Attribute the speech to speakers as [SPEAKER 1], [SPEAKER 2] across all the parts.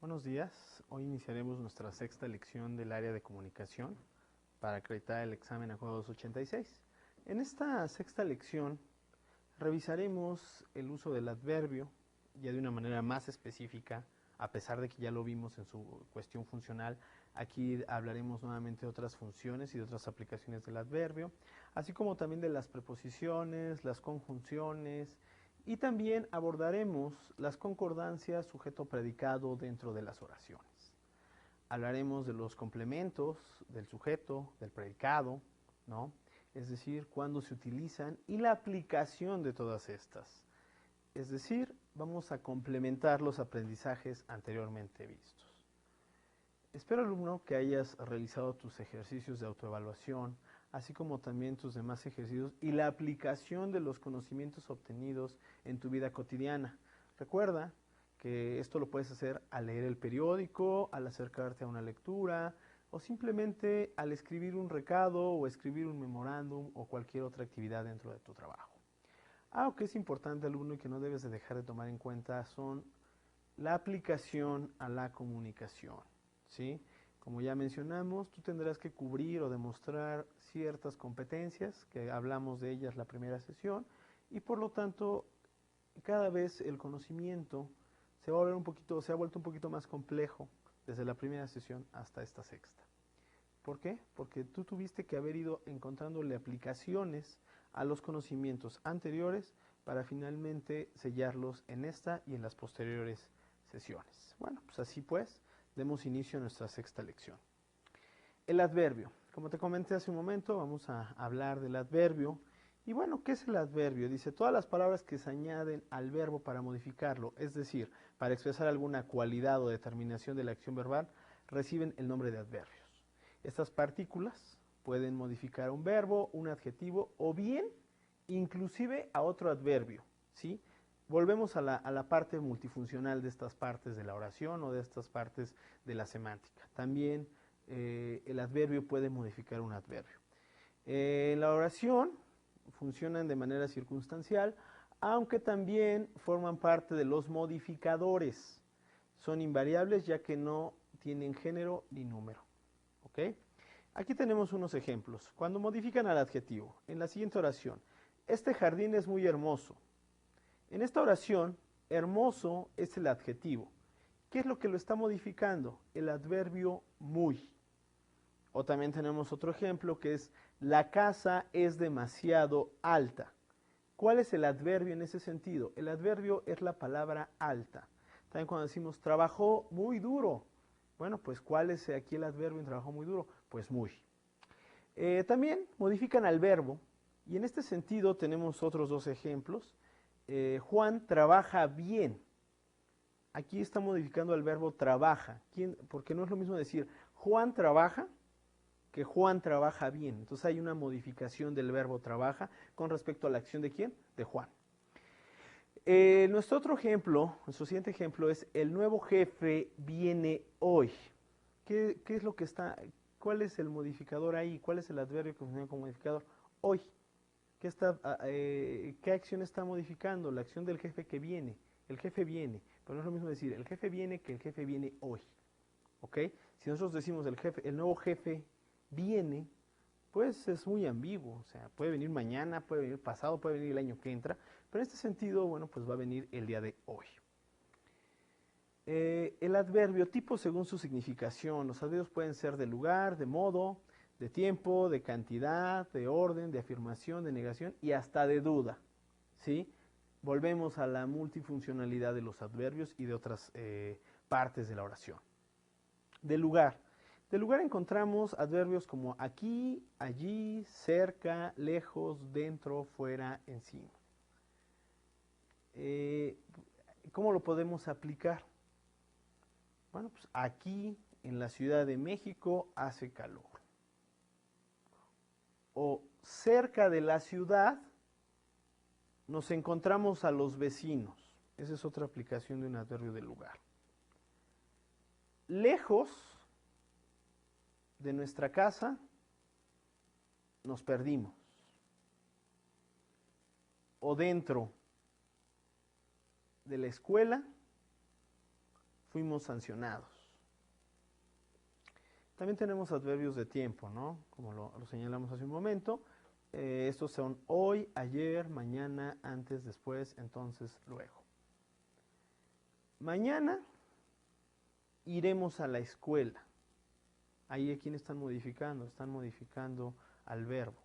[SPEAKER 1] Buenos días, hoy iniciaremos nuestra sexta lección del área de comunicación para acreditar el examen AJUE 286. En esta sexta lección revisaremos el uso del adverbio ya de una manera más específica, a pesar de que ya lo vimos en su cuestión funcional. Aquí hablaremos nuevamente de otras funciones y de otras aplicaciones del adverbio, así como también de las preposiciones, las conjunciones, y también abordaremos las concordancias sujeto-predicado dentro de las oraciones. Hablaremos de los complementos del sujeto, del predicado, ¿no? Es decir, cuándo se utilizan y la aplicación de todas estas. Es decir, vamos a complementar los aprendizajes anteriormente vistos. Espero, alumno, que hayas realizado tus ejercicios de autoevaluación, así como también tus demás ejercicios y la aplicación de los conocimientos obtenidos en tu vida cotidiana. Recuerda que esto lo puedes hacer al leer el periódico, al acercarte a una lectura o simplemente al escribir un recado o escribir un memorándum o cualquier otra actividad dentro de tu trabajo. Algo que es importante, alumno, y que no debes de dejar de tomar en cuenta son la aplicación a la comunicación, ¿sí? Como ya mencionamos, tú tendrás que cubrir o demostrar ciertas competencias, que hablamos de ellas la primera sesión, y por lo tanto, cada vez el conocimiento se ha vuelto un poquito más complejo desde la primera sesión hasta esta sexta. ¿Por qué? Porque tú tuviste que haber ido encontrándole aplicaciones a los conocimientos anteriores para finalmente sellarlos en esta y en las posteriores sesiones. Bueno, pues así pues, demos inicio a nuestra sexta lección. El adverbio. Como te comenté hace un momento, vamos a hablar del adverbio. Y bueno, ¿qué es el adverbio? Dice, todas las palabras que se añaden al verbo para modificarlo, es decir, para expresar alguna cualidad o determinación de la acción verbal, reciben el nombre de adverbios. Estas partículas pueden modificar un verbo, un adjetivo o bien inclusive a otro adverbio, ¿sí? Volvemos a la parte multifuncional de estas partes de la oración o de estas partes de la semántica. También el adverbio puede modificar un adverbio. En la oración funcionan de manera circunstancial, aunque también forman parte de los modificadores. Son invariables ya que no tienen género ni número. ¿Ok? Aquí tenemos unos ejemplos. Cuando modifican al adjetivo, en la siguiente oración, este jardín es muy hermoso. En esta oración, hermoso es el adjetivo. ¿Qué es lo que lo está modificando? El adverbio muy. O también tenemos otro ejemplo que es, la casa es demasiado alta. ¿Cuál es el adverbio en ese sentido? El adverbio es la palabra alta. También cuando decimos, trabajó muy duro. Bueno, pues ¿cuál es aquí el adverbio en trabajó muy duro? Pues muy. También modifican al verbo, y en este sentido tenemos otros dos ejemplos. Juan trabaja bien. Aquí está modificando al verbo trabaja. Porque no es lo mismo decir Juan trabaja que Juan trabaja bien. Entonces hay una modificación del verbo trabaja con respecto a la acción de ¿quién? De Juan. Nuestro siguiente ejemplo es el nuevo jefe viene hoy. ¿Qué es lo que está? ¿Cuál es el modificador ahí? ¿Cuál es el adverbio que funciona como modificador? Hoy. ¿Qué acción está modificando? La acción del jefe que viene. El jefe viene. Pero no es lo mismo decir el jefe viene que el jefe viene hoy. ¿Ok? Si nosotros decimos el nuevo jefe viene, pues es muy ambiguo. O sea, puede venir mañana, puede venir pasado, puede venir el año que entra. Pero en este sentido, bueno, pues va a venir el día de hoy. El adverbio tipo según su significación. Los adverbios pueden ser de lugar, de modo, de tiempo, de cantidad, de orden, de afirmación, de negación y hasta de duda. ¿Sí? Volvemos a la multifuncionalidad de los adverbios y de otras partes de la oración. De lugar. De lugar encontramos adverbios como aquí, allí, cerca, lejos, dentro, fuera, encima. ¿Cómo lo podemos aplicar? Bueno, pues aquí en la Ciudad de México hace calor. O cerca de la ciudad nos encontramos a los vecinos. Esa es otra aplicación de un adverbio de lugar. Lejos de nuestra casa nos perdimos. O dentro de la escuela fuimos sancionados. También tenemos adverbios de tiempo, ¿no? Como lo señalamos hace un momento. Estos son hoy, ayer, mañana, antes, después, entonces, luego. Mañana iremos a la escuela. Ahí a quién están modificando al verbo.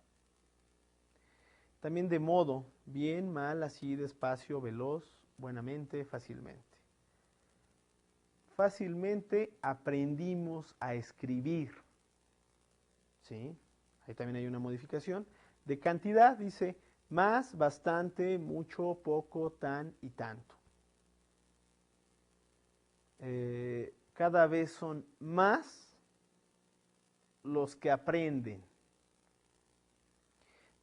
[SPEAKER 1] También de modo, bien, mal, así, despacio, veloz, buenamente, fácilmente. Fácilmente aprendimos a escribir. ¿Sí? Ahí también hay una modificación. De cantidad dice más, bastante, mucho, poco, tan y tanto. Cada vez son más los que aprenden.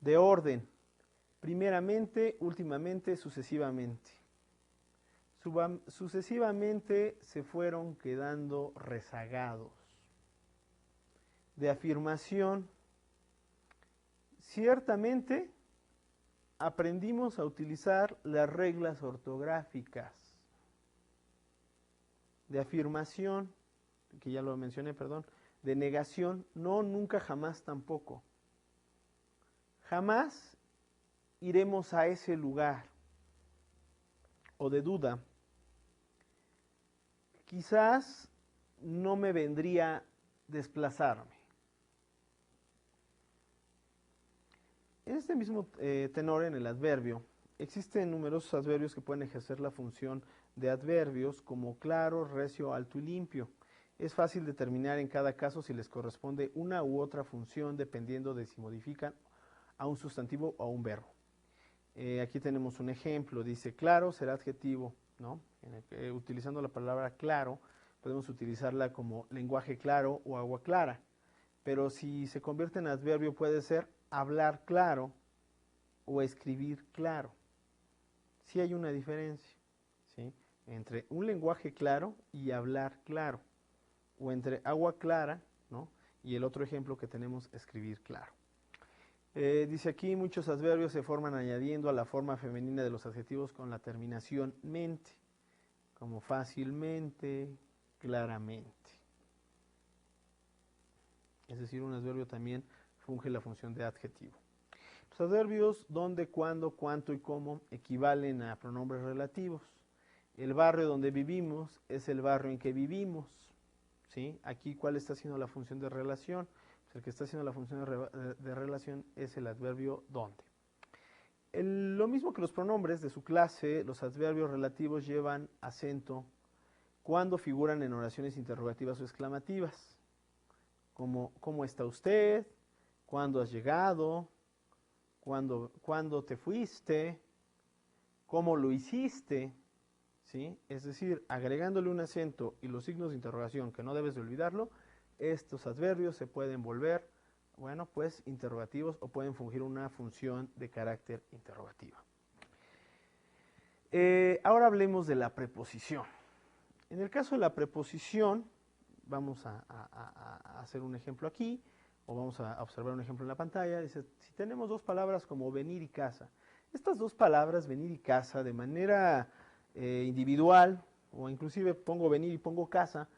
[SPEAKER 1] De orden, primeramente, últimamente, sucesivamente. Sucesivamente se fueron quedando rezagados. De afirmación, ciertamente aprendimos a utilizar las reglas ortográficas. De afirmación, que ya lo mencioné, perdón. De negación, no, nunca, jamás, tampoco. Jamás iremos a ese lugar. O de duda, quizás no me vendría desplazarme. En este mismo tenor, en el adverbio, existen numerosos adverbios que pueden ejercer la función de adverbios como claro, recio, alto y limpio. Es fácil determinar en cada caso si les corresponde una u otra función dependiendo de si modifican a un sustantivo o a un verbo. Aquí tenemos un ejemplo, dice claro será adjetivo, ¿no? Utilizando la palabra claro, podemos utilizarla como lenguaje claro o agua clara, pero si se convierte en adverbio puede ser hablar claro o escribir claro. Sí hay una diferencia, ¿sí? Entre un lenguaje claro y hablar claro, o entre agua clara, ¿no? Y el otro ejemplo que tenemos, escribir claro. Dice aquí, muchos adverbios se forman añadiendo a la forma femenina de los adjetivos con la terminación mente, como fácilmente, claramente. Es decir, un adverbio también funge la función de adjetivo. Los adverbios donde, cuándo, cuánto y cómo equivalen a pronombres relativos. El barrio donde vivimos es el barrio en que vivimos. ¿Sí? Aquí, ¿cuál está haciendo la función de relación? El que está haciendo la función de relación es el adverbio donde. Lo mismo que los pronombres de su clase, los adverbios relativos llevan acento cuando figuran en oraciones interrogativas o exclamativas, como ¿cómo está usted? ¿Cuándo has llegado? ¿Cuándo te fuiste? ¿Cómo lo hiciste? ¿Sí? Es decir, agregándole un acento y los signos de interrogación, que no debes de olvidarlo, estos adverbios se pueden volver, bueno, pues interrogativos o pueden fungir una función de carácter interrogativa. Ahora hablemos de la preposición. En el caso de la preposición, vamos a hacer un ejemplo aquí, o vamos a observar un ejemplo en la pantalla. Dice, si tenemos dos palabras como venir y casa, estas dos palabras, venir y casa, de manera individual, o inclusive pongo venir y pongo casa,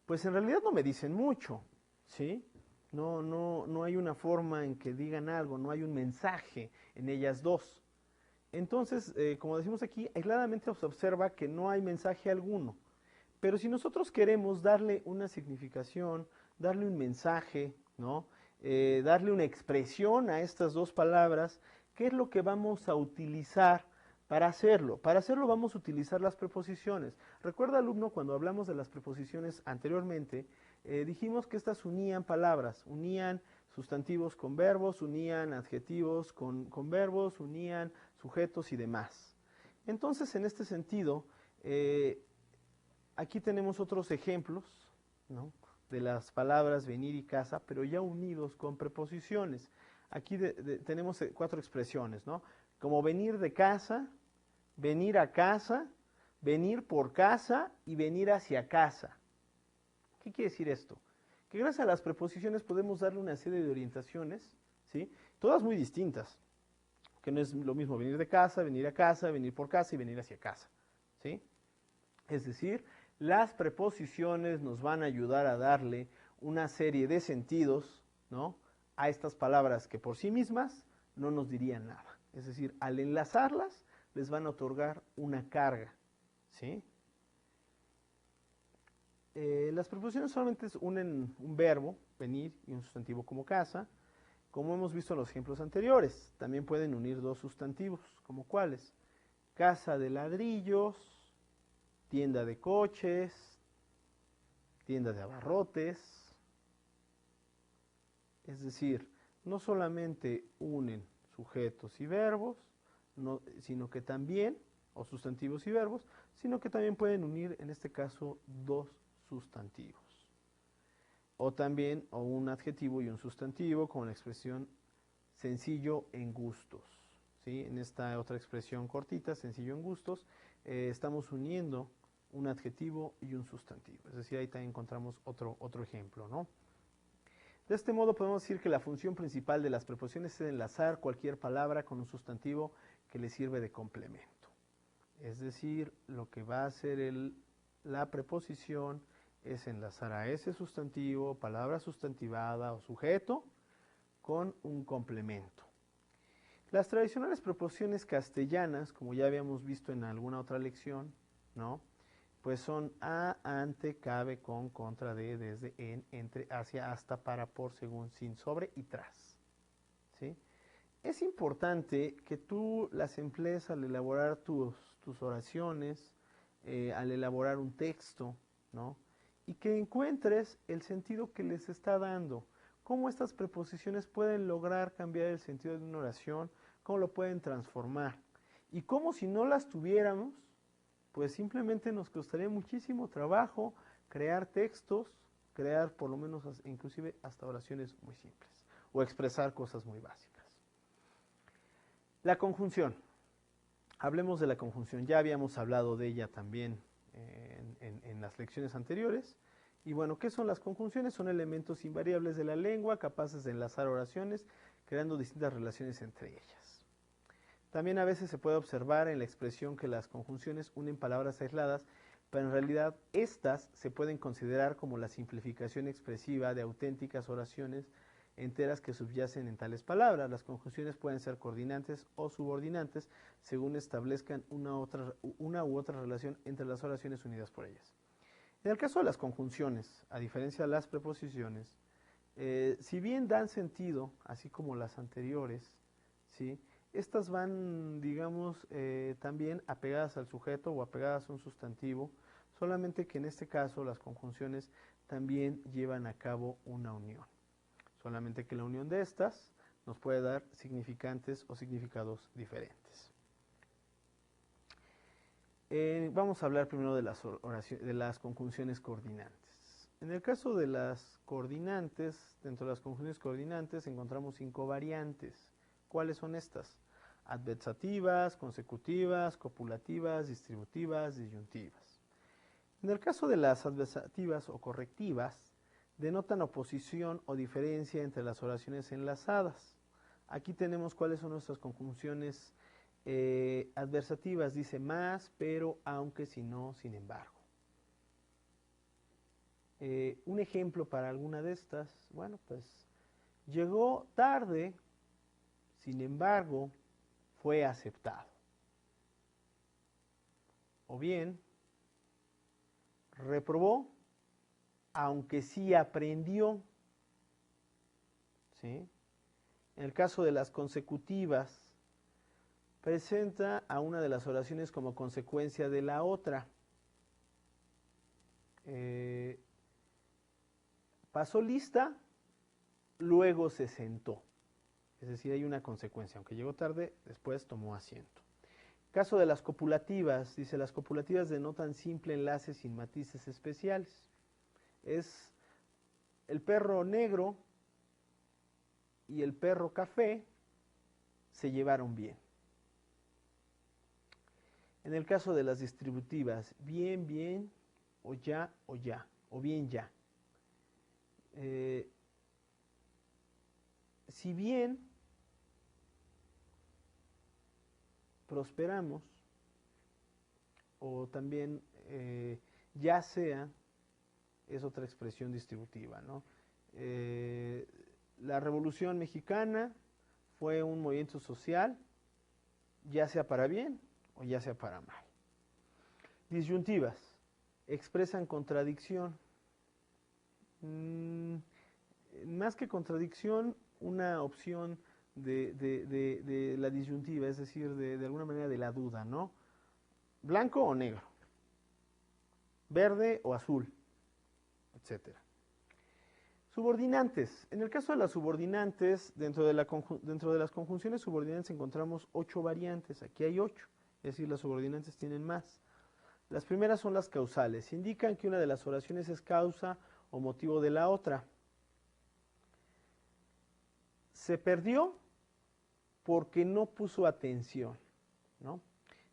[SPEAKER 1] pues en realidad no me dicen mucho, ¿sí? No hay una forma en que digan algo, no hay un mensaje en ellas dos. Entonces, como decimos aquí, aisladamente se observa que no hay mensaje alguno. Pero si nosotros queremos darle una significación, darle un mensaje, ¿no? Darle una expresión a estas dos palabras, ¿qué es lo que vamos a utilizar para hacerlo? Para hacerlo vamos a utilizar las preposiciones. Recuerda, alumno, cuando hablamos de las preposiciones anteriormente, dijimos que estas unían palabras, unían sustantivos con verbos, unían adjetivos con verbos, unían sujetos y demás. Entonces, en este sentido, aquí tenemos otros ejemplos, ¿no?, de las palabras venir y casa, pero ya unidos con preposiciones. Aquí tenemos cuatro expresiones, ¿no? Como venir de casa, venir a casa, venir por casa y venir hacia casa. ¿Qué quiere decir esto? Que gracias a las preposiciones podemos darle una serie de orientaciones, ¿sí? Todas muy distintas, que no es lo mismo venir de casa, venir a casa, venir por casa y venir hacia casa, ¿sí? Es decir, Las preposiciones nos van a ayudar a darle una serie de sentidos, ¿no?, a estas palabras que por sí mismas no nos dirían nada. Es decir, al enlazarlas les van a otorgar una carga, ¿sí? Las preposiciones solamente unen un verbo, venir, y un sustantivo como casa, como hemos visto en los ejemplos anteriores. También pueden unir dos sustantivos, como cuáles: casa de ladrillos, tienda de coches, tienda de abarrotes. Es decir, no solamente unen sujetos y verbos, sino que también, o sustantivos y verbos, sino que también pueden unir, en este caso, dos sustantivos. O también, o un adjetivo y un sustantivo, como la expresión sencillo en gustos, ¿sí? En esta otra expresión cortita, sencillo en gustos, estamos uniendo un adjetivo y un sustantivo. Es decir, ahí también encontramos otro ejemplo, ¿no? De este modo podemos decir que la función principal de las preposiciones es enlazar cualquier palabra con un sustantivo que le sirve de complemento. Es decir, lo que va a hacer la preposición es enlazar a ese sustantivo, palabra sustantivada o sujeto, con un complemento. Las tradicionales preposiciones castellanas, como ya habíamos visto en alguna otra lección, ¿no?, pues son a, ante, cabe, con, contra, de, desde, en, entre, hacia, hasta, para, por, según, sin, sobre y tras, ¿sí? Es importante que tú las emplees al elaborar tus oraciones, al elaborar un texto, ¿no?, y que encuentres el sentido que les está dando, cómo estas preposiciones pueden lograr cambiar el sentido de una oración, cómo lo pueden transformar, y cómo si no las tuviéramos, pues simplemente nos costaría muchísimo trabajo crear textos, crear por lo menos inclusive hasta oraciones muy simples, o expresar cosas muy básicas. La conjunción. Hablemos de la conjunción. Ya habíamos hablado de ella también en las lecciones anteriores. Y bueno, ¿qué son las conjunciones? Son elementos invariables de la lengua, capaces de enlazar oraciones, creando distintas relaciones entre ellas. También a veces se puede observar en la expresión que las conjunciones unen palabras aisladas, pero en realidad estas se pueden considerar como la simplificación expresiva de auténticas oraciones enteras que subyacen en tales palabras. Las conjunciones pueden ser coordinantes o subordinantes según establezcan una u otra relación entre las oraciones unidas por ellas. En el caso de las conjunciones, a diferencia de las preposiciones, si bien dan sentido, así como las anteriores, ¿sí?, estas van, digamos, también apegadas al sujeto o apegadas a un sustantivo, solamente que en este caso las conjunciones también llevan a cabo una unión. Solamente que la unión de estas nos puede dar significantes o significados diferentes. Vamos a hablar primero de las conjunciones coordinantes. En el caso de las coordinantes, dentro de las conjunciones coordinantes encontramos 5 variantes. ¿Cuáles son estas? Adversativas, consecutivas, copulativas, distributivas, disyuntivas. En el caso de las adversativas o correctivas, denotan oposición o diferencia entre las oraciones enlazadas. Aquí tenemos cuáles son nuestras conjunciones adversativas. Dice más, pero, aunque, si no, sin embargo. Un ejemplo para alguna de estas, bueno, pues, llegó tarde, sin embargo, fue aceptado. O bien, reprobó, aunque sí aprendió, ¿sí? En el caso de las consecutivas, presenta a una de las oraciones como consecuencia de la otra. Pasó lista, luego se sentó. Es decir, hay una consecuencia. Aunque llegó tarde, después tomó asiento. Caso de las copulativas, dice, las copulativas denotan simple enlace sin matices especiales. Es el perro negro y el perro café se llevaron bien. En el caso de las distributivas, bien, bien, o ya, o bien ya. Si bien prosperamos, o también ya sea, es otra expresión distributiva, ¿no? La Revolución Mexicana fue un movimiento social, ya sea para bien o ya sea para mal. Disyuntivas, expresan contradicción. Más que contradicción, una opción de la disyuntiva, es decir, de alguna manera de la duda, ¿no? Blanco o negro, verde o azul, etcétera. Subordinantes. En el caso de las subordinantes, dentro de las conjunciones subordinantes encontramos 8 variantes. Aquí hay 8, es decir, las subordinantes tienen más. Las primeras son las causales. Indican que una de las oraciones es causa o motivo de la otra. Se perdió porque no puso atención, ¿no?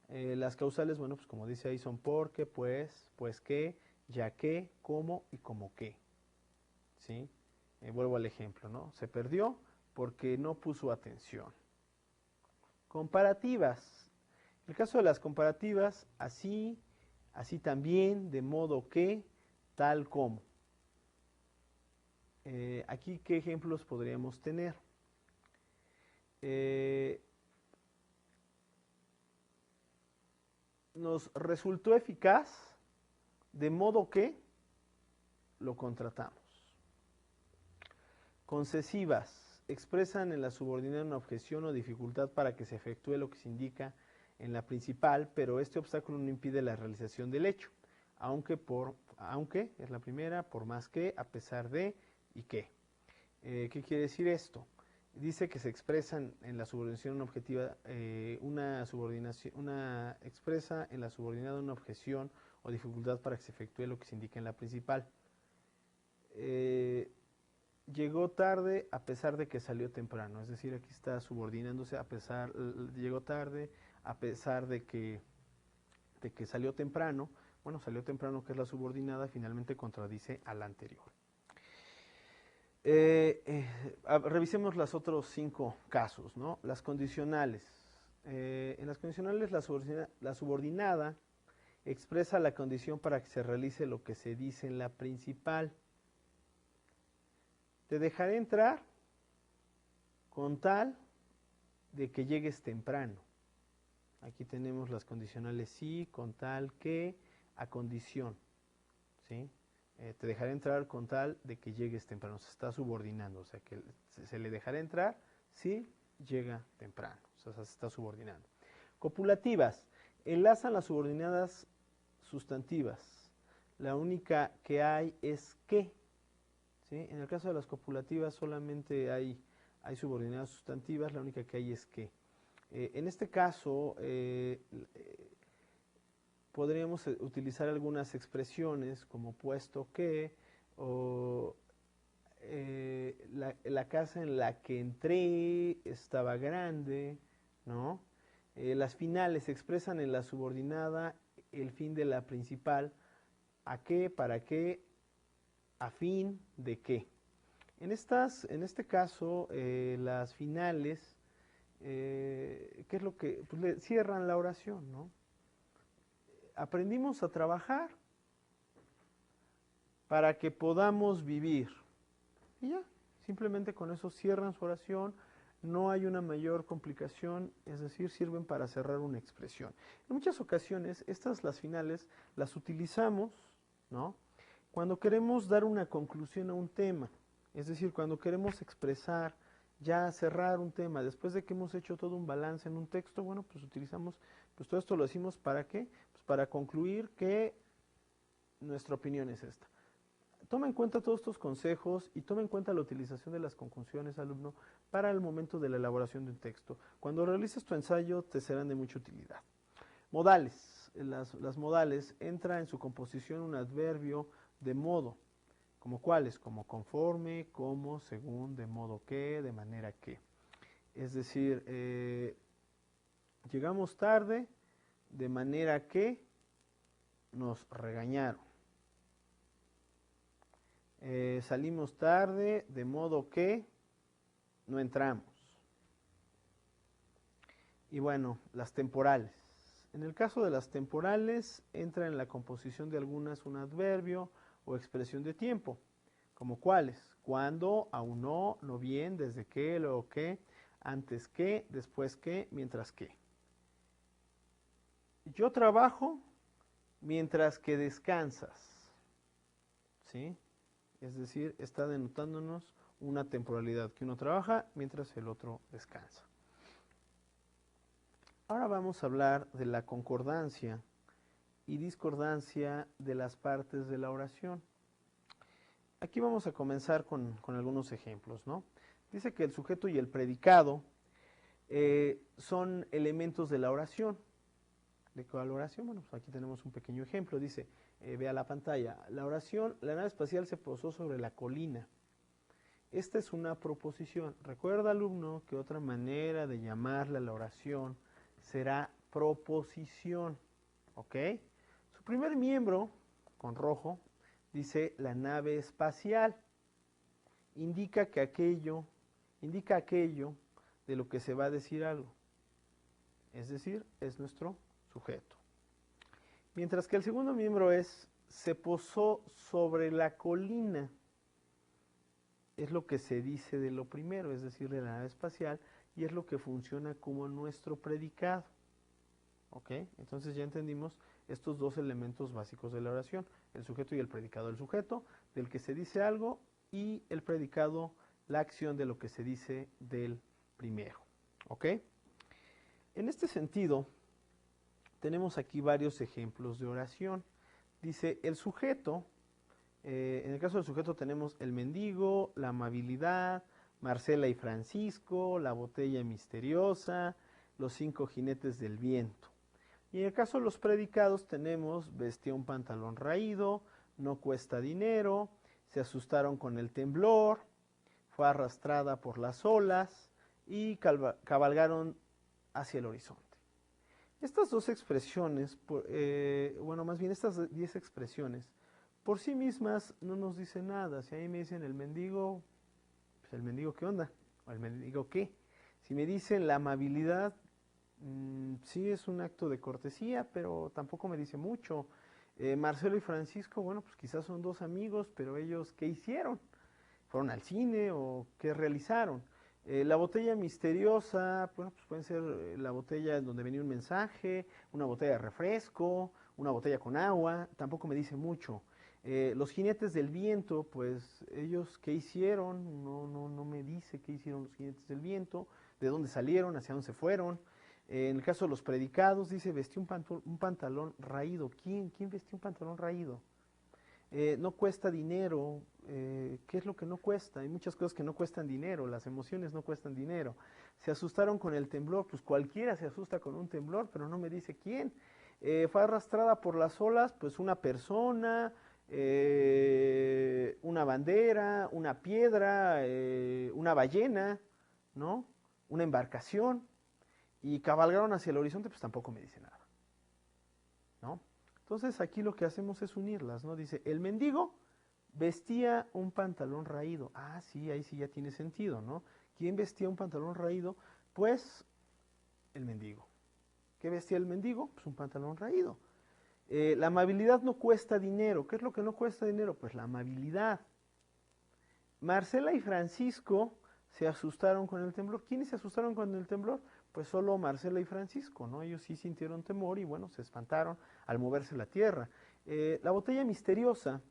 [SPEAKER 1] Las causales, bueno, pues como dice ahí, son porque, pues que, ya que, cómo y como que. ¿Sí? Vuelvo al ejemplo, ¿no? Se perdió porque no puso atención. Comparativas. En el caso de las comparativas, así, así también, de modo que, tal como. Aquí, ¿qué ejemplos podríamos tener? Nos resultó eficaz, de modo que lo contratamos. Concesivas, expresan en la subordinada una objeción o dificultad para que se efectúe lo que se indica en la principal, pero este obstáculo no impide la realización del hecho, aunque es la primera, por más que, a pesar de y que. ¿Qué quiere decir esto? Dice que se expresan en la subordinación objetiva, expresa en la subordinada una objeción o dificultad para que se efectúe lo que se indica en la principal. Llegó tarde a pesar de que salió temprano, es decir, aquí está subordinándose llegó tarde a pesar de que salió temprano. Bueno, salió temprano, que es la subordinada, finalmente contradice a la anterior. Revisemos los otros 5 casos, ¿no? Las condicionales. En las condicionales la subordinada expresa la condición para que se realice lo que se dice en la principal. Te dejaré entrar con tal de que llegues temprano. Aquí tenemos las condicionales sí, con tal que, a condición, ¿sí? Te dejaré entrar con tal de que llegues temprano. Se está subordinando, o sea que se le dejará entrar si llega temprano, o sea, se está subordinando. Copulativas, enlazan las subordinadas sustantivas. La única que hay es que, ¿sí? En el caso de las copulativas solamente hay subordinadas sustantivas, la única que hay es que. En este caso, podríamos utilizar algunas expresiones como puesto que, o la casa en la que entré estaba grande, ¿no? Las finales expresan en la subordinada el fin de la principal, a qué, para qué, a fin de qué. En este caso, las finales, ¿qué es lo que? Pues cierran la oración, ¿no? Aprendimos a trabajar para que podamos vivir. Y ya, simplemente con eso cierran su oración, no hay una mayor complicación, es decir, sirven para cerrar una expresión. En muchas ocasiones, las finales, las utilizamos, ¿no? Cuando queremos dar una conclusión a un tema, es decir, cuando queremos expresar, ya cerrar un tema, después de que hemos hecho todo un balance en un texto, bueno, pues utilizamos, pues todo esto lo decimos ¿para qué? Pues para concluir que nuestra opinión es esta. Toma en cuenta todos estos consejos y toma en cuenta la utilización de las conjunciones, alumno, para el momento de la elaboración de un texto. Cuando realices tu ensayo te serán de mucha utilidad. Modales. Las modales, entra en su composición un adverbio de modo. ¿Como cuáles? Como conforme, como, según, de modo que, de manera que. Es decir, llegamos tarde, de manera que nos regañaron. Salimos tarde, de modo que no entramos. Y bueno, las temporales. En el caso de las temporales, entra en la composición de algunas un adverbio o expresión de tiempo, como cuáles: cuándo, aún no, no bien, desde qué, luego qué, antes qué, después qué, mientras qué. Yo trabajo mientras que descansas, ¿sí? Es decir, está denotándonos una temporalidad, que uno trabaja mientras el otro descansa. Ahora vamos a hablar de la concordancia y discordancia de las partes de la oración. Aquí vamos a comenzar con algunos ejemplos, ¿no? Dice que el sujeto y el predicado son elementos de la oración. ¿De cuál oración? Bueno, pues aquí tenemos un pequeño ejemplo. Dice, vea la pantalla, la oración: la nave espacial se posó sobre la colina. Esta es una proposición. Recuerda, alumno, que otra manera de llamarle a la oración será proposición, ¿ok? Su primer miembro, con rojo, dice la nave espacial. Indica aquello de lo que se va a decir algo. Es decir, es nuestro sujeto. Mientras que el segundo miembro es se posó sobre la colina. Es lo que se dice de lo primero, es decir, de la nave espacial, y es lo que funciona como nuestro predicado. ¿Ok? Entonces ya entendimos estos dos elementos básicos de la oración: el sujeto y el predicado. El sujeto, del que se dice algo, y el predicado, la acción de lo que se dice del primero. ¿Ok? En este sentido, tenemos aquí varios ejemplos de oración. Dice el sujeto. En el caso del sujeto tenemos el mendigo, la amabilidad, Marcela y Francisco, la botella misteriosa, los 5 jinetes del viento. Y en el caso de los predicados tenemos: vestía un pantalón raído, no cuesta dinero, se asustaron con el temblor, fue arrastrada por las olas y cabalgaron hacia el horizonte. Estas dos expresiones, bueno, más bien estas 10 expresiones, por sí mismas no nos dicen nada. Si a mí me dicen el mendigo, pues el mendigo, ¿qué onda? O el mendigo, ¿qué? Si me dicen la amabilidad, sí es un acto de cortesía, pero tampoco me dice mucho. Marcelo y Francisco, bueno, pues quizás son dos amigos, pero ellos, ¿qué hicieron? ¿Fueron al cine o qué realizaron? La botella misteriosa, bueno, pues pueden ser la botella en donde venía un mensaje, una botella de refresco, una botella con agua, tampoco me dice mucho. Los jinetes del viento, pues ellos, ¿qué hicieron? No me dice qué hicieron los jinetes del viento, de dónde salieron, hacia dónde se fueron. En el caso de los predicados, dice, vestí un pantalón raído. ¿Quién vestió un pantalón raído? No cuesta dinero. ¿Qué es lo que no cuesta? Hay muchas cosas que no cuestan dinero. Las emociones no cuestan dinero. Se asustaron con el temblor. Pues cualquiera se asusta con un temblor, pero no me dice quién. Fue arrastrada por las olas, pues una persona, una bandera, una piedra, una ballena, ¿no? Una embarcación. Y cabalgaron hacia el horizonte, pues tampoco me dice nada, ¿no? Entonces aquí lo que hacemos es unirlas, ¿no? Dice, el mendigo vestía un pantalón raído. Ah, sí, ahí sí ya tiene sentido, ¿no? ¿Quién vestía un pantalón raído? Pues el mendigo. ¿Qué vestía el mendigo? Pues un pantalón raído. La amabilidad no cuesta dinero. ¿Qué es lo que no cuesta dinero? Pues la amabilidad. Marcela y Francisco se asustaron con el temblor. ¿Quiénes se asustaron con el temblor? Pues solo Marcela y Francisco, ¿no? Ellos sí sintieron temor y bueno, se espantaron al moverse la tierra. La botella misteriosa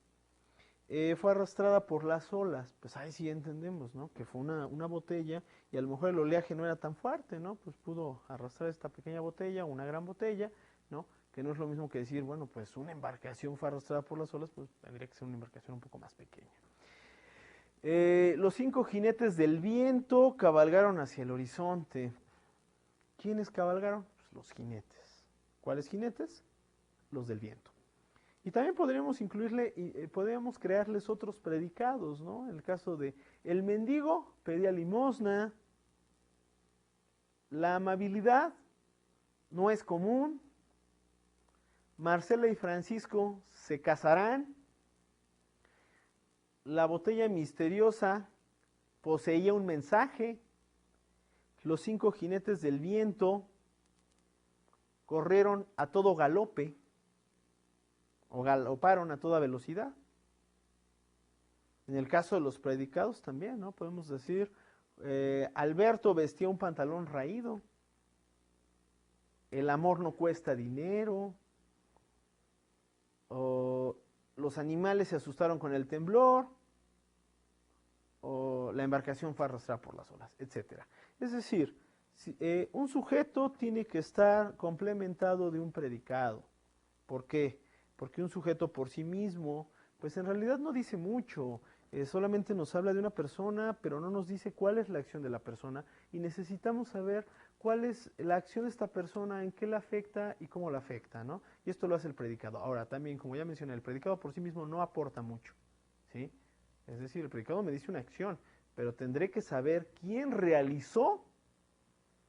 [SPEAKER 1] fue arrastrada por las olas. Pues ahí sí entendemos, ¿no? Que fue una botella y a lo mejor el oleaje no era tan fuerte, ¿no? Pues pudo arrastrar esta pequeña botella, una gran botella, ¿no? Que no es lo mismo que decir, bueno, pues una embarcación fue arrastrada por las olas, pues tendría que ser una embarcación un poco más pequeña. Los 5 jinetes del viento cabalgaron hacia el horizonte. ¿Quiénes cabalgaron? Pues los jinetes. ¿Cuáles jinetes? Los del viento. Y también podríamos incluirle, podríamos crearles otros predicados, ¿no? En el caso de el mendigo pedía limosna, la amabilidad no es común, Marcela y Francisco se casarán, la botella misteriosa poseía un mensaje, los 5 jinetes del viento corrieron a todo galope o galoparon a toda velocidad. En el caso de los predicados también, ¿no? Podemos decir, Alberto vestía un pantalón raído, el amor no cuesta dinero, o los animales se asustaron con el temblor, o la embarcación fue arrastrada por las olas, etc. Es decir, un sujeto tiene que estar complementado de un predicado. ¿Por qué? Porque un sujeto por sí mismo, pues en realidad no dice mucho, solamente nos habla de una persona, pero no nos dice cuál es la acción de la persona, y necesitamos saber cuál es la acción de esta persona, en qué la afecta y cómo la afecta, ¿no? Y esto lo hace el predicado. Ahora, también, como ya mencioné, el predicado por sí mismo no aporta mucho, ¿sí? Es decir, el predicado me dice una acción, pero tendré que saber quién realizó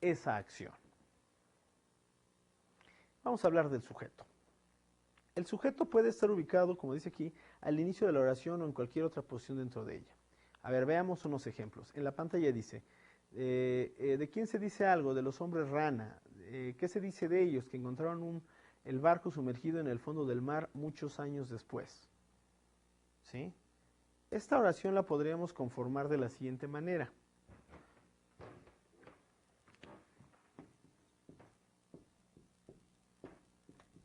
[SPEAKER 1] esa acción. Vamos a hablar del sujeto. El sujeto puede estar ubicado, como dice aquí, al inicio de la oración o en cualquier otra posición dentro de ella. A ver, veamos unos ejemplos. En la pantalla dice, ¿de quién se dice algo? De los hombres rana. ¿Qué se dice de ellos? Que encontraron el barco sumergido en el fondo del mar muchos años después. ¿Sí? Esta oración la podríamos conformar de la siguiente manera.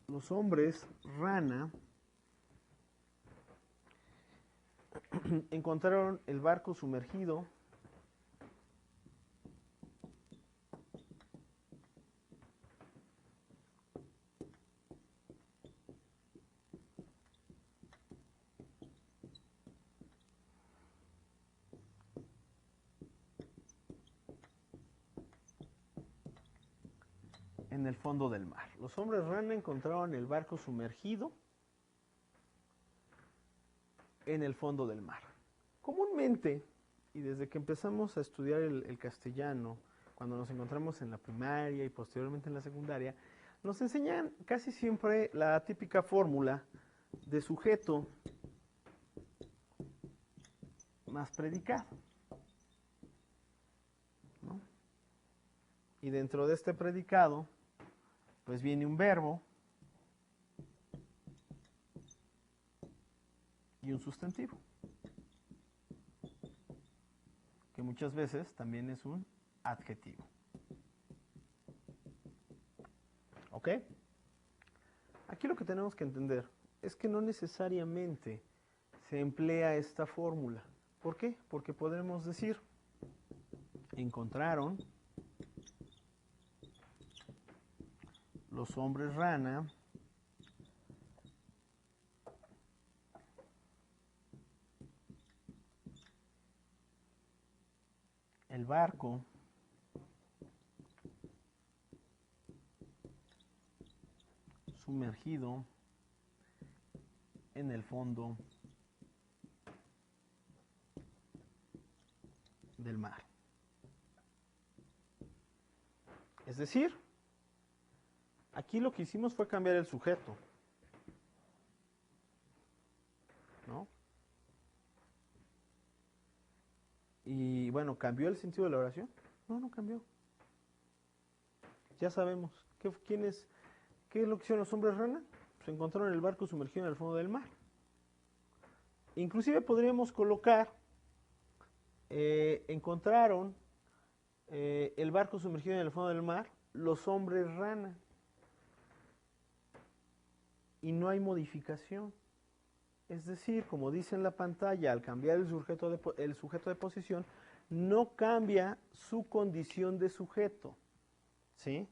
[SPEAKER 1] Los hombres rana encontraron el barco sumergido en el fondo del mar. Los hombres rana encontraron el barco sumergido en el fondo del mar. Comúnmente, y desde que empezamos a estudiar el castellano, cuando nos encontramos en la primaria y posteriormente en la secundaria, nos enseñan casi siempre la típica fórmula de sujeto más predicado, ¿no? Y dentro de este predicado, pues viene un verbo y un sustantivo, que muchas veces también es un adjetivo. ¿Ok? Aquí lo que tenemos que entender es que no necesariamente se emplea esta fórmula. ¿Por qué? Porque podremos decir, encontraron los hombres rana el barco sumergido en el fondo del mar. Es decir, aquí lo que hicimos fue cambiar el sujeto, ¿no? Y bueno, ¿cambió el sentido de la oración? No, no cambió. Ya sabemos. ¿Qué es lo que hicieron los hombres rana? Se encontraron el barco sumergido en el fondo del mar. Inclusive podríamos colocar, encontraron el barco sumergido en el fondo del mar, los hombres rana. Y no hay modificación. Es decir, como dice en la pantalla, al cambiar el sujeto de posición, no cambia su condición de sujeto. ¿Sí?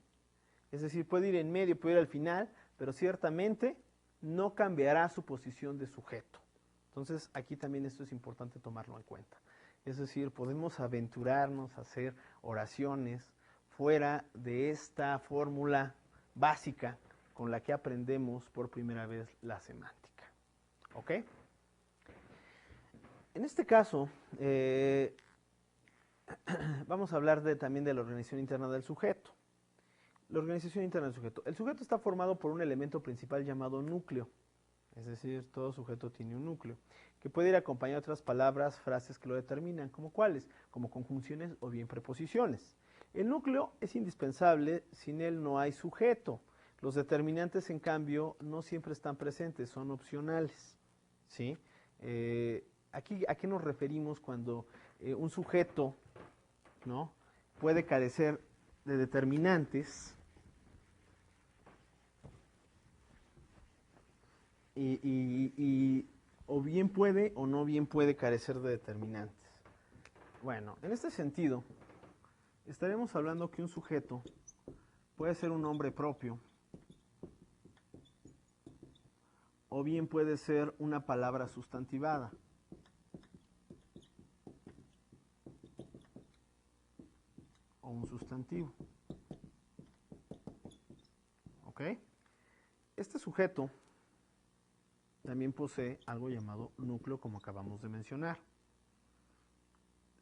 [SPEAKER 1] Es decir, puede ir en medio, puede ir al final, pero ciertamente no cambiará su posición de sujeto. Entonces, aquí también esto es importante tomarlo en cuenta. Es decir, podemos aventurarnos a hacer oraciones fuera de esta fórmula básica con la que aprendemos por primera vez la semántica. ¿Ok? En este caso, vamos a hablar también de la organización interna del sujeto. La organización interna del sujeto. El sujeto está formado por un elemento principal llamado núcleo. Es decir, todo sujeto tiene un núcleo, que puede ir acompañado de otras palabras, frases que lo determinan, como cuáles, como conjunciones o bien preposiciones. El núcleo es indispensable, sin él no hay sujeto. Los determinantes, en cambio, no siempre están presentes, son opcionales, ¿sí? Aquí, ¿a qué nos referimos cuando un sujeto, ¿no?, puede carecer de determinantes y o bien puede o no bien puede carecer de determinantes? Bueno, en este sentido, estaremos hablando que un sujeto puede ser un nombre propio o bien puede ser una palabra sustantivada. O un sustantivo. ¿Ok? Este sujeto también posee algo llamado núcleo, como acabamos de mencionar.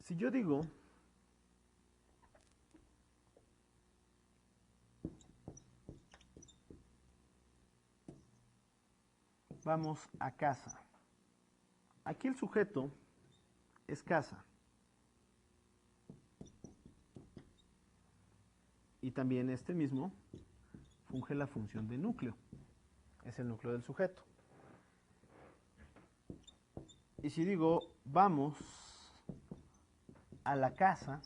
[SPEAKER 1] Si yo digo vamos a casa, aquí el sujeto es casa y también este mismo funge la función de núcleo, es el núcleo del sujeto. Y si digo vamos a la casa,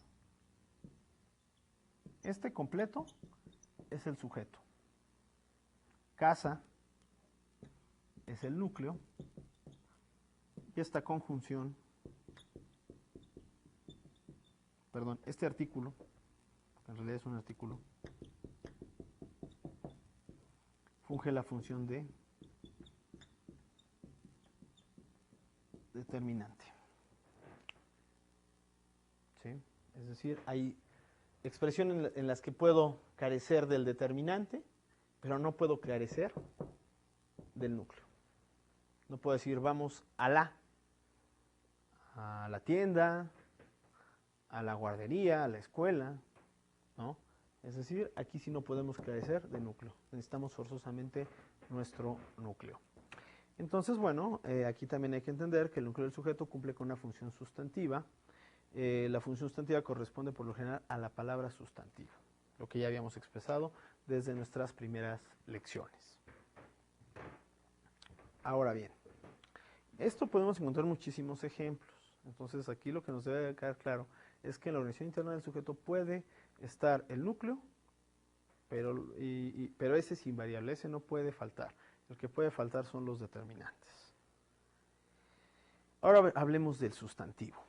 [SPEAKER 1] este completo es el sujeto, casa es el núcleo y esta conjunción, perdón, este artículo, en realidad es un artículo, funge la función de determinante. ¿Sí? Es decir, hay expresiones en las que puedo carecer del determinante, pero no puedo carecer del núcleo. No puedo decir vamos a la tienda, a la guardería, a la escuela, ¿no? Es decir, aquí sí no podemos carecer de núcleo. Necesitamos forzosamente nuestro núcleo. Entonces, bueno, aquí también hay que entender que el núcleo del sujeto cumple con una función sustantiva. La función sustantiva corresponde por lo general a la palabra sustantiva, lo que ya habíamos expresado desde nuestras primeras lecciones. Ahora bien, esto podemos encontrar muchísimos ejemplos. Entonces aquí lo que nos debe quedar claro es que en la organización interna del sujeto puede estar el núcleo, pero ese es invariable, ese no puede faltar. El que puede faltar son los determinantes. Ahora hablemos del sustantivo.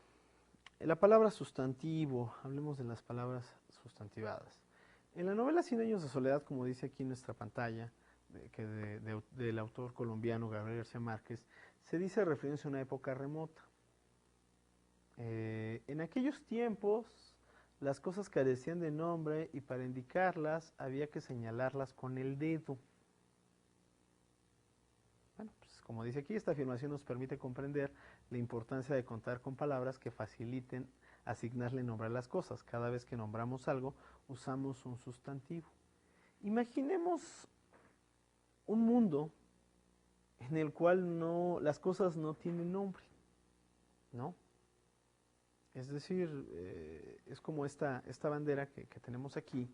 [SPEAKER 1] La palabra sustantivo, hablemos de las palabras sustantivadas. En la novela 100 años de soledad, como dice aquí en nuestra pantalla, del autor colombiano Gabriel García Márquez, se dice refiriéndose a una época remota. En aquellos tiempos, las cosas carecían de nombre y para indicarlas había que señalarlas con el dedo. Bueno, pues como dice aquí, esta afirmación nos permite comprender la importancia de contar con palabras que faciliten asignarle nombre a las cosas. Cada vez que nombramos algo, usamos un sustantivo. Imaginemos un mundo en el cual las cosas no tienen nombre, ¿no? Es decir, es como esta bandera que tenemos aquí.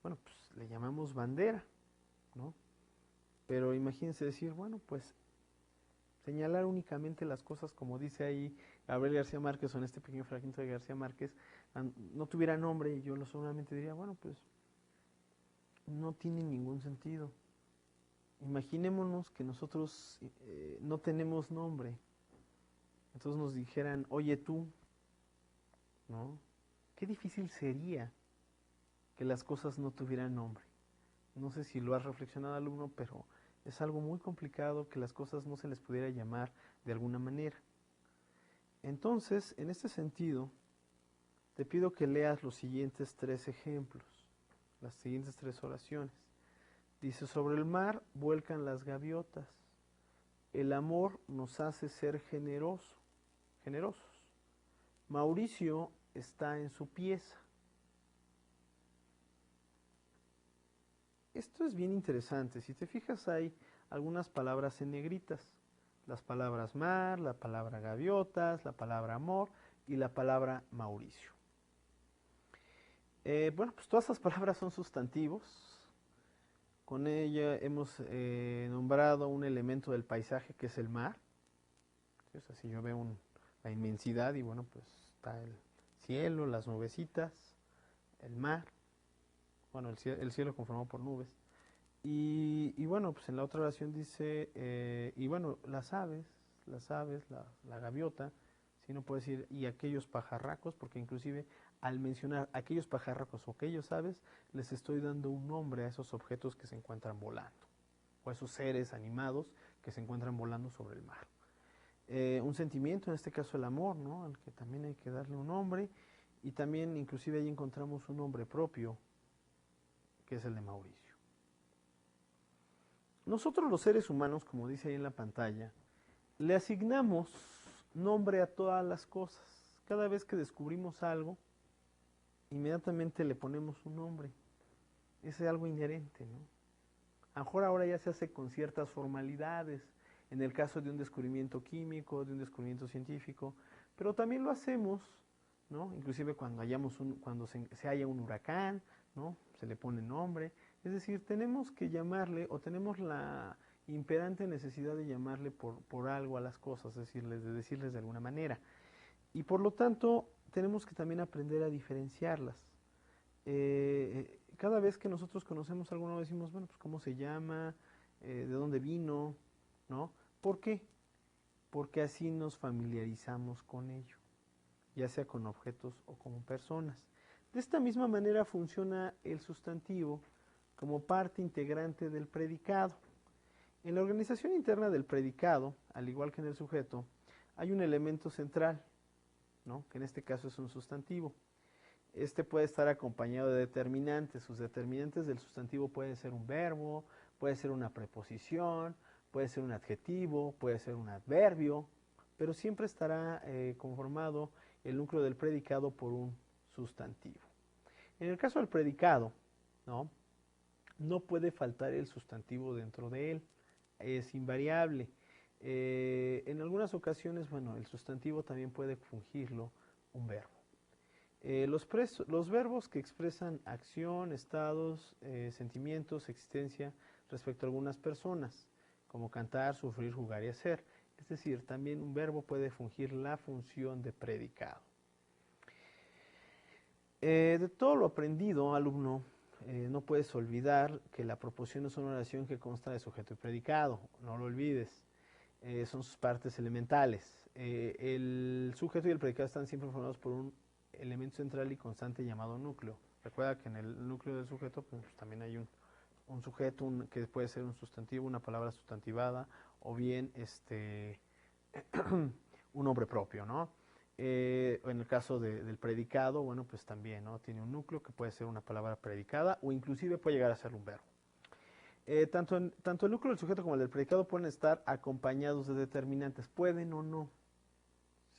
[SPEAKER 1] Bueno, pues le llamamos bandera, ¿no? Pero imagínense decir, bueno, pues señalar únicamente las cosas, como dice ahí Gabriel García Márquez, o en este pequeño fragmento de García Márquez, no tuviera nombre, y yo solamente diría, bueno, pues no tiene ningún sentido. Imaginémonos que nosotros no tenemos nombre. Entonces nos dijeran, oye tú, ¿no? Qué difícil sería que las cosas no tuvieran nombre. No sé si lo has reflexionado, alumno, pero es algo muy complicado que las cosas no se les pudiera llamar de alguna manera. Entonces, en este sentido, te pido que leas los siguientes 3 ejemplos, las siguientes 3 oraciones. Dice, sobre el mar vuelcan las gaviotas, el amor nos hace ser generosos. Mauricio está en su pieza. Esto es bien interesante. Si te fijas, hay algunas palabras en negritas. Las palabras mar, la palabra gaviotas, la palabra amor y la palabra Mauricio. Bueno, pues todas esas palabras son sustantivos. Con ella hemos nombrado un elemento del paisaje que es el mar. ¿Sí? O sea, si yo veo la inmensidad y bueno, pues está el cielo, las nubecitas, el mar, bueno, el cielo conformado por nubes. Y bueno, pues en la otra oración dice, y bueno, la gaviota, si no puede decir, y aquellos pajarracos, porque inclusive al mencionar aquellos pajarracos o aquellos aves, les estoy dando un nombre a esos objetos que se encuentran volando, o a esos seres animados que se encuentran volando sobre el mar. Un sentimiento, en este caso el amor, ¿no? Al que también hay que darle un nombre, y también inclusive ahí encontramos un nombre propio, que es el de Mauricio. Nosotros los seres humanos, como dice ahí en la pantalla, le asignamos nombre a todas las cosas. Cada vez que descubrimos algo, inmediatamente le ponemos un nombre. Es algo inherente, ¿no? A lo mejor ahora ya se hace con ciertas formalidades, en el caso de un descubrimiento químico, de un descubrimiento científico, pero también lo hacemos, ¿no? Inclusive cuando se halla un huracán, ¿no? Se le pone nombre. Es decir, tenemos que llamarle, o tenemos la imperante necesidad de llamarle por algo a las cosas, de decirles de alguna manera. Y por lo tanto, tenemos que también aprender a diferenciarlas. Cada vez que nosotros conocemos a alguno decimos, bueno, pues cómo se llama, de dónde vino, ¿no? ¿Por qué? Porque así nos familiarizamos con ello, ya sea con objetos o con personas. De esta misma manera funciona el sustantivo como parte integrante del predicado. En la organización interna del predicado, al igual que en el sujeto, hay un elemento central, ¿no? Que en este caso es un sustantivo. Este puede estar acompañado de determinantes. Sus determinantes del sustantivo pueden ser un verbo, puede ser una preposición, puede ser un adjetivo, puede ser un adverbio, pero siempre estará conformado el núcleo del predicado por un sustantivo. En el caso del predicado, ¿no? No puede faltar el sustantivo dentro de él, es invariable. En algunas ocasiones, bueno, el sustantivo también puede fungirlo un verbo. Los verbos que expresan acción, estados, sentimientos, existencia respecto a algunas personas, como cantar, sufrir, jugar y hacer. Es decir, también un verbo puede fungir la función de predicado. De todo lo aprendido, alumno, no puedes olvidar que la proposición es una oración que consta de sujeto y predicado. No lo olvides. Son sus partes elementales. El sujeto y el predicado están siempre formados por un elemento central y constante llamado núcleo. Recuerda que en el núcleo del sujeto pues, también hay un sujeto que puede ser un sustantivo, una palabra sustantivada, o bien un nombre propio, ¿no? En el caso del predicado, bueno, pues también, ¿no? Tiene un núcleo que puede ser una palabra predicada o inclusive puede llegar a ser un verbo. Tanto el núcleo del sujeto como el del predicado pueden estar acompañados de determinantes, pueden o no,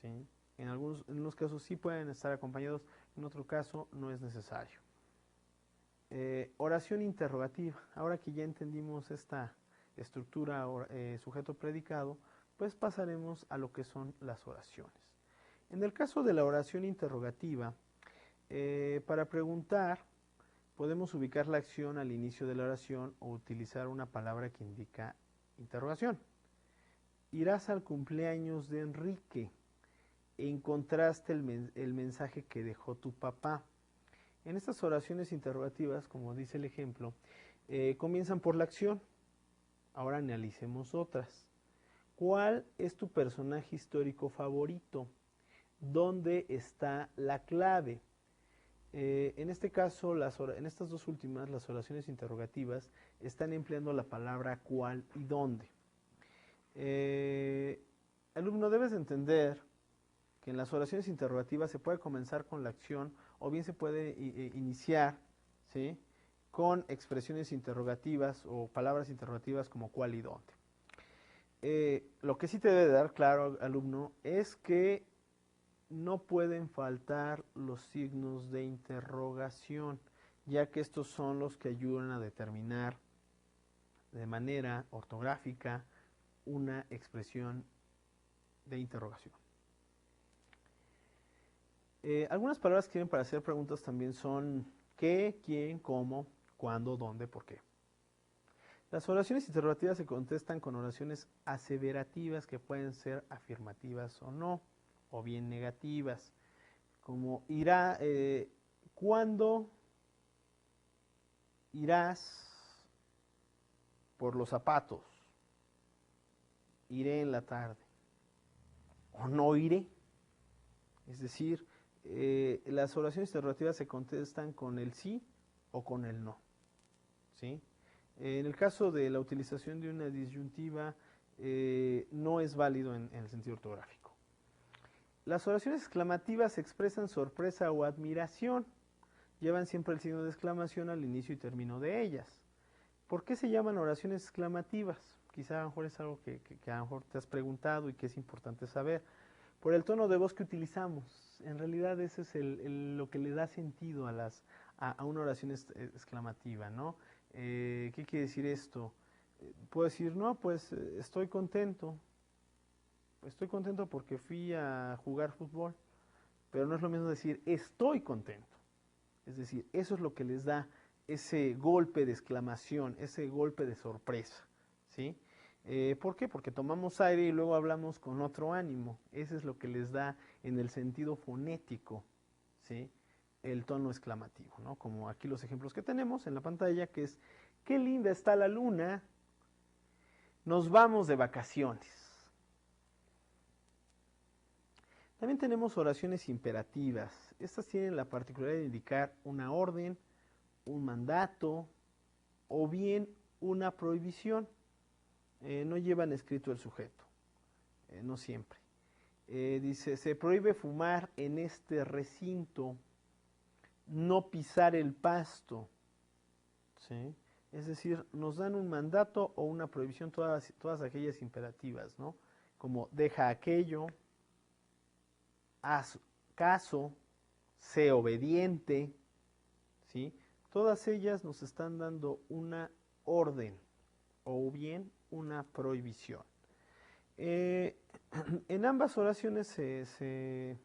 [SPEAKER 1] ¿sí? En unos casos sí pueden estar acompañados, en otro caso no es necesario. Oración interrogativa. Ahora que ya entendimos esta estructura sujeto-predicado, pues pasaremos a lo que son las oraciones. En el caso de la oración interrogativa, para preguntar, podemos ubicar la acción al inicio de la oración o utilizar una palabra que indica interrogación. Irás al cumpleaños de Enrique. Encontraste el mensaje que dejó tu papá. En estas oraciones interrogativas, como dice el ejemplo, comienzan por la acción. Ahora analicemos otras. ¿Cuál es tu personaje histórico favorito? ¿Dónde está la clave? En este caso, en estas dos últimas, las oraciones interrogativas, están empleando la palabra cuál y dónde. Alumno, debes entender que en las oraciones interrogativas se puede comenzar con la acción o bien se puede iniciar, ¿sí?, con expresiones interrogativas o palabras interrogativas como cuál y dónde. Lo que sí te debe dar claro, alumno, es que no pueden faltar los signos de interrogación, ya que estos son los que ayudan a determinar de manera ortográfica una expresión de interrogación. Algunas palabras que sirven para hacer preguntas también son qué, quién, cómo, cuándo, dónde, por qué. Las oraciones interrogativas se contestan con oraciones aseverativas que pueden ser afirmativas o no, o bien negativas, como irá, ¿cuándo irás por los zapatos? Iré en la tarde. O no iré. Es decir, las oraciones interrogativas se contestan con el sí o con el no. ¿Sí? En el caso de la utilización de una disyuntiva, no es válido en el sentido ortográfico. Las oraciones exclamativas expresan sorpresa o admiración. Llevan siempre el signo de exclamación al inicio y término de ellas. ¿Por qué se llaman oraciones exclamativas? Quizá a lo mejor es algo que a lo mejor te has preguntado y que es importante saber. Por el tono de voz que utilizamos. En realidad eso es lo que le da sentido a una oración exclamativa, ¿no? ¿Qué quiere decir esto? Puedo decir, no, pues estoy contento. Estoy contento porque fui a jugar fútbol. Pero no es lo mismo decir estoy contento. Es decir, eso es lo que les da ese golpe de exclamación, ese golpe de sorpresa, ¿sí? ¿Por qué? Porque tomamos aire y luego hablamos con otro ánimo. Eso es lo que les da en el sentido fonético, ¿sí? El tono exclamativo, ¿no? Como aquí los ejemplos que tenemos en la pantalla, que es, qué linda está la luna, nos vamos de vacaciones. También tenemos oraciones imperativas. Estas tienen la particularidad de indicar una orden, un mandato o bien una prohibición. No llevan escrito el sujeto, no siempre. Dice, se prohíbe fumar en este recinto, no pisar el pasto. ¿Sí? Es decir, nos dan un mandato o una prohibición, todas aquellas imperativas, ¿no? Como deja aquello, haz caso, sé obediente, ¿sí? Todas ellas nos están dando una orden o bien una prohibición. En ambas oraciones se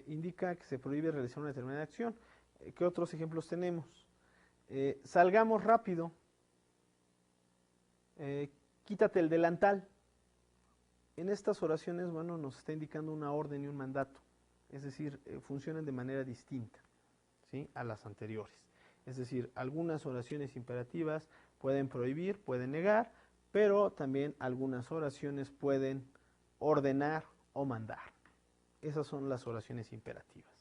[SPEAKER 1] indica que se prohíbe realizar una determinada acción. ¿Qué otros ejemplos tenemos? Salgamos rápido, quítate el delantal. En estas oraciones, bueno, nos está indicando una orden y un mandato, es decir, funcionan de manera distinta, ¿sí?, a las anteriores. Es decir, algunas oraciones imperativas pueden prohibir, pueden negar, pero también algunas oraciones pueden ordenar o mandar. Esas son las oraciones imperativas,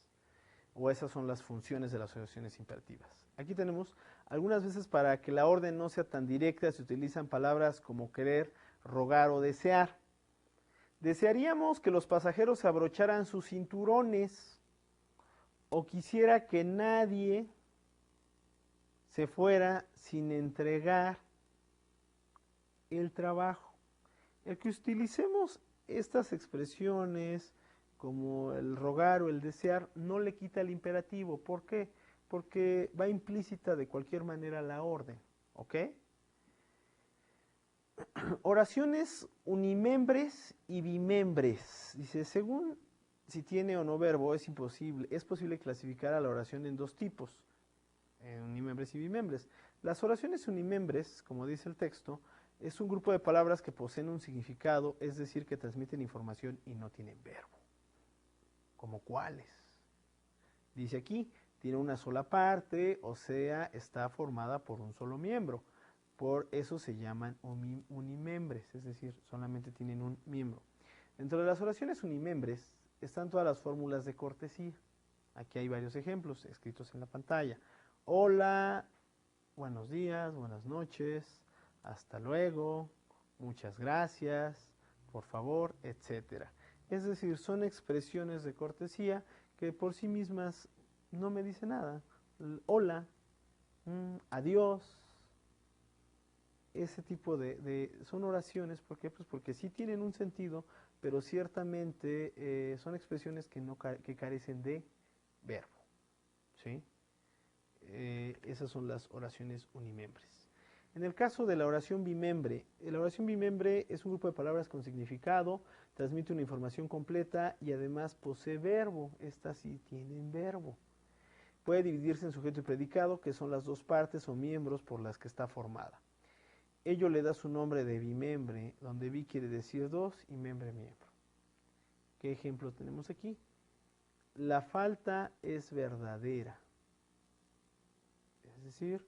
[SPEAKER 1] o esas son las funciones de las oraciones imperativas. Aquí tenemos, algunas veces para que la orden no sea tan directa, se utilizan palabras como querer, rogar o desear. Desearíamos que los pasajeros se abrocharan sus cinturones, o quisiera que nadie se fuera sin entregar el trabajo. El que utilicemos estas expresiones como el rogar o el desear no le quita el imperativo. ¿Por qué? Porque va implícita de cualquier manera la orden, ¿ok? Oraciones unimembres y bimembres. Dice, según si tiene o no verbo, es posible clasificar a la oración en dos tipos, unimembres y bimembres. Las oraciones unimembres, como dice el texto, es un grupo de palabras que poseen un significado, es decir, que transmiten información y no tienen verbo. ¿Como cuáles? Dice aquí, tiene una sola parte, o sea, está formada por un solo miembro. Por eso se llaman unimembres, es decir, solamente tienen un miembro. Dentro de las oraciones unimembres están todas las fórmulas de cortesía. Aquí hay varios ejemplos escritos en la pantalla. Hola, buenos días, buenas noches, hasta luego, muchas gracias, por favor, etc. Es decir, son expresiones de cortesía que por sí mismas no me dicen nada. Hola, adiós. Ese tipo son oraciones, ¿por qué? Pues porque sí tienen un sentido, pero ciertamente son expresiones que carecen de verbo, ¿sí? Esas son las oraciones unimembres. En el caso de la oración bimembre es un grupo de palabras con significado, transmite una información completa y además posee verbo. Estas sí tienen verbo. Puede dividirse en sujeto y predicado, que son las dos partes o miembros por las que está formada. Ello le da su nombre de bimembre, donde bi quiere decir dos y membre miembro. ¿Qué ejemplo tenemos aquí? La falta es verdadera. Es decir,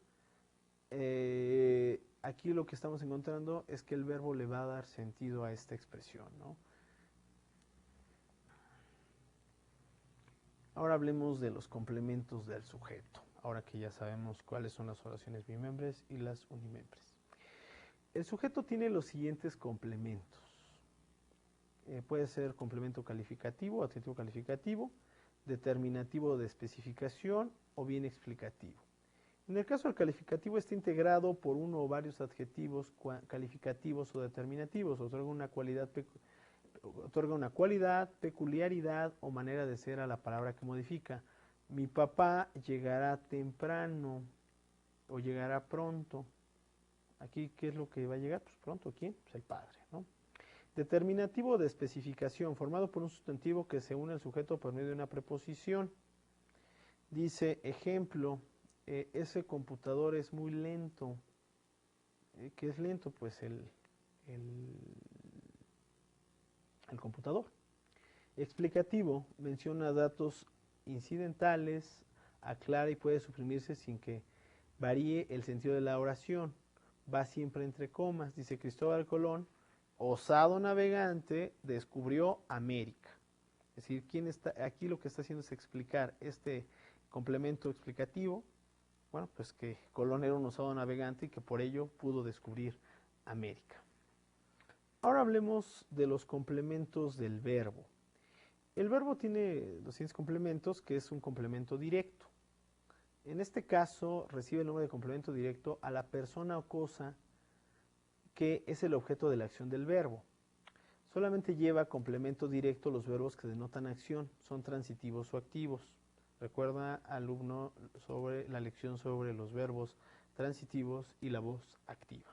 [SPEAKER 1] aquí lo que estamos encontrando es que el verbo le va a dar sentido a esta expresión, ¿no? Ahora hablemos de los complementos del sujeto, ahora que ya sabemos cuáles son las oraciones bimembres y las unimembres. El sujeto tiene los siguientes complementos. Puede ser complemento calificativo, adjetivo calificativo, determinativo de especificación o bien explicativo. En el caso del calificativo está integrado por uno o varios adjetivos calificativos o determinativos, otorga una cualidad, peculiaridad o manera de ser a la palabra que modifica. Mi papá llegará temprano o llegará pronto. Aquí, ¿qué es lo que va a llegar? Pues pronto, ¿quién? Pues el padre, ¿no? Determinativo de especificación, formado por un sustantivo que se une al sujeto por medio de una preposición. Dice, ejemplo, ese computador es muy lento. ¿Qué es lento? Pues el computador. Explicativo, menciona datos incidentales, aclara y puede suprimirse sin que varíe el sentido de la oración. Va siempre entre comas. Dice Cristóbal Colón, osado navegante, descubrió América. Es decir, aquí lo que está haciendo es explicar este complemento explicativo. Bueno, pues que Colón era un osado navegante y que por ello pudo descubrir América. Ahora hablemos de los complementos del verbo. El verbo tiene los siguientes complementos, que es un complemento directo. En este caso, recibe el nombre de complemento directo a la persona o cosa que es el objeto de la acción del verbo. Solamente lleva complemento directo los verbos que denotan acción, son transitivos o activos. Recuerda, alumno, sobre la lección sobre los verbos transitivos y la voz activa.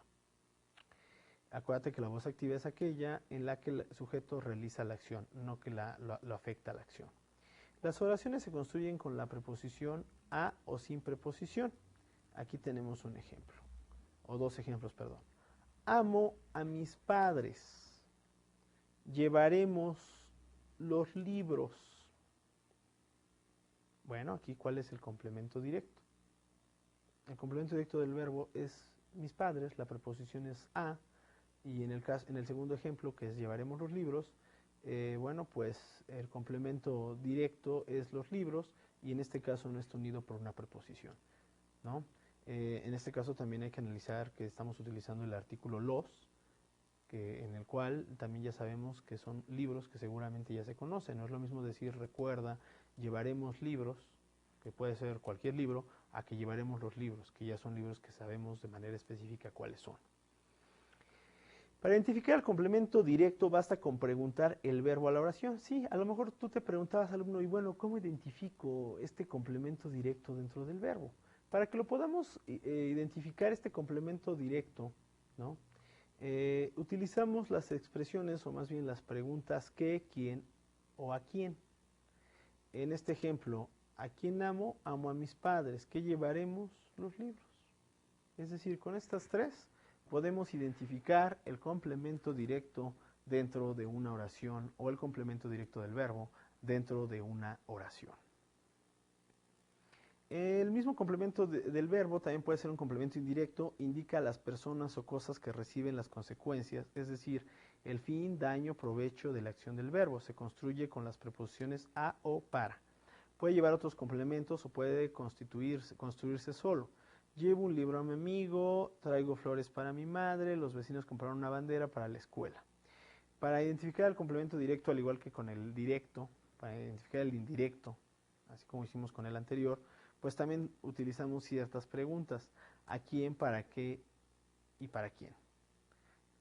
[SPEAKER 1] Acuérdate que la voz activa es aquella en la que el sujeto realiza la acción, no que lo afecta a la acción. Las oraciones se construyen con la preposición a o sin preposición. Aquí tenemos un ejemplo, o dos ejemplos, perdón. Amo a mis padres. Llevaremos los libros. Bueno, aquí ¿cuál es el complemento directo? El complemento directo del verbo es mis padres, la preposición es a, y en el segundo ejemplo, que es llevaremos los libros, bueno, pues el complemento directo es los libros, y en este caso no está unido por una preposición, ¿no? En este caso también hay que analizar que estamos utilizando el artículo los, en el cual también ya sabemos que son libros que seguramente ya se conocen. No es lo mismo decir recuerda, llevaremos libros, que puede ser cualquier libro, a que llevaremos los libros, que ya son libros que sabemos de manera específica cuáles son. Para identificar el complemento directo basta con preguntar el verbo a la oración. Sí, a lo mejor tú te preguntabas, alumno, y bueno, ¿cómo identifico este complemento directo dentro del verbo? Para que lo podamos identificar este complemento directo, ¿no? Utilizamos las expresiones o más bien las preguntas qué, quién o a quién. En este ejemplo, ¿a quién amo? Amo a mis padres. ¿Qué llevaremos? Los libros. Es decir, con estas tres podemos identificar el complemento directo dentro de una oración o el complemento directo del verbo dentro de una oración. El mismo complemento del verbo también puede ser un complemento indirecto, indica a las personas o cosas que reciben las consecuencias, es decir, el fin, daño, provecho de la acción del verbo. Se construye con las preposiciones a o para. Puede llevar otros complementos o puede construirse solo. Llevo un libro a mi amigo, traigo flores para mi madre, los vecinos compraron una bandera para la escuela. Para identificar el complemento directo, al igual que con el directo, para identificar el indirecto, así como hicimos con el anterior, pues también utilizamos ciertas preguntas. ¿A quién, para qué y para quién?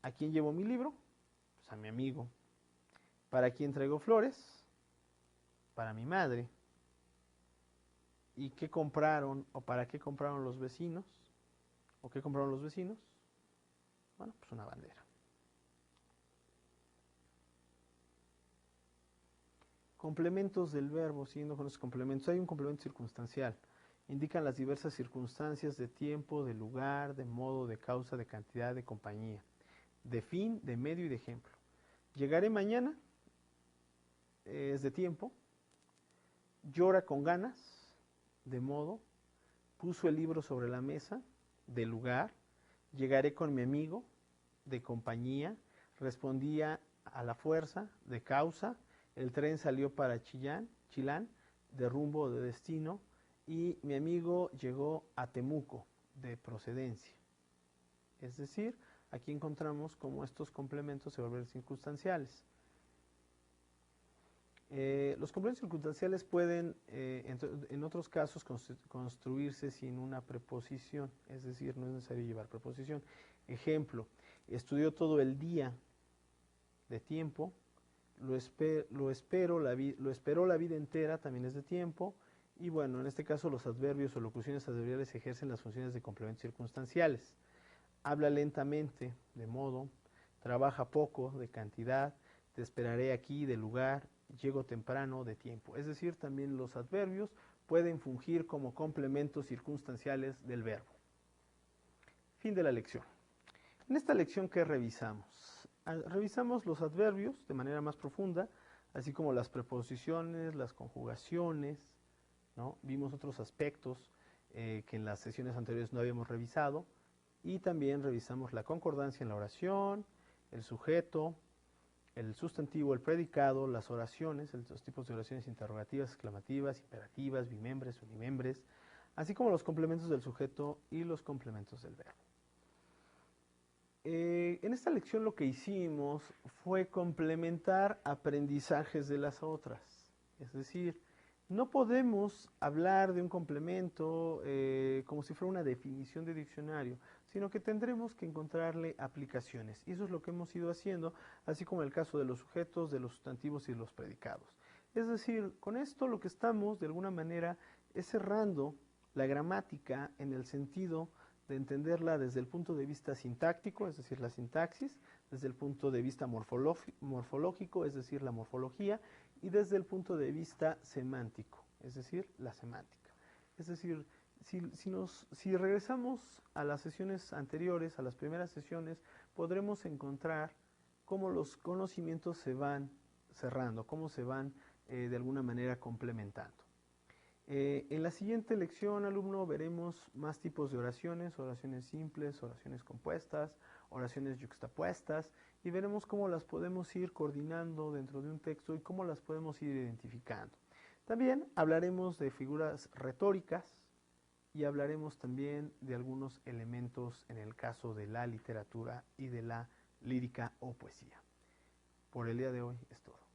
[SPEAKER 1] ¿A quién llevo mi libro? Pues a mi amigo. ¿Para quién traigo flores? Para mi madre. ¿Y qué compraron o para qué compraron los vecinos? ¿O qué compraron los vecinos? Bueno, pues una bandera. Complementos del verbo, siguiendo con los complementos. Hay un complemento circunstancial. Indican las diversas circunstancias de tiempo, de lugar, de modo, de causa, de cantidad, de compañía, de fin, de medio y de ejemplo. Llegaré mañana, es de tiempo. Llora con ganas, de modo. Puso el libro sobre la mesa, de lugar. Llegaré con mi amigo, de compañía. Respondía a la fuerza, de causa. El tren salió para Chilán, de rumbo o de destino. Y mi amigo llegó a Temuco, de procedencia. Es decir, aquí encontramos cómo estos complementos se vuelven circunstanciales. Los complementos circunstanciales pueden, en otros casos, construirse sin una preposición, es decir, no es necesario llevar preposición. Ejemplo, estudió todo el día de tiempo, lo esperó la vida entera, también es de tiempo, y bueno, en este caso los adverbios o locuciones adverbiales ejercen las funciones de complementos circunstanciales. Habla lentamente, de modo, trabaja poco, de cantidad, te esperaré aquí, de lugar, llego temprano, de tiempo. Es decir, también los adverbios pueden fungir como complementos circunstanciales del verbo. Fin de la lección. En esta lección, ¿qué revisamos? Revisamos los adverbios de manera más profunda, así como las preposiciones, las conjugaciones, ¿no? Vimos otros aspectos que en las sesiones anteriores no habíamos revisado, y también revisamos la concordancia en la oración, el sujeto, el sustantivo, el predicado, las oraciones, los tipos de oraciones interrogativas, exclamativas, imperativas, bimembres, unimembres, así como los complementos del sujeto y los complementos del verbo. En esta lección lo que hicimos fue complementar aprendizajes de las otras. Es decir, no podemos hablar de un complemento como si fuera una definición de diccionario, sino que tendremos que encontrarle aplicaciones. Y eso es lo que hemos ido haciendo, así como en el caso de los sujetos, de los sustantivos y de los predicados. Es decir, con esto lo que estamos, de alguna manera, es cerrando la gramática en el sentido de entenderla desde el punto de vista sintáctico, es decir, la sintaxis, desde el punto de vista morfológico, es decir, la morfología, y desde el punto de vista semántico, es decir, la semántica. Es decir, si regresamos a las sesiones anteriores, a las primeras sesiones, podremos encontrar cómo los conocimientos se van cerrando, cómo se van de alguna manera complementando. En la siguiente lección, alumno, veremos más tipos de oraciones, oraciones simples, oraciones compuestas, oraciones yuxtapuestas, y veremos cómo las podemos ir coordinando dentro de un texto y cómo las podemos ir identificando. También hablaremos de figuras retóricas y hablaremos también de algunos elementos en el caso de la literatura y de la lírica o poesía. Por el día de hoy es todo.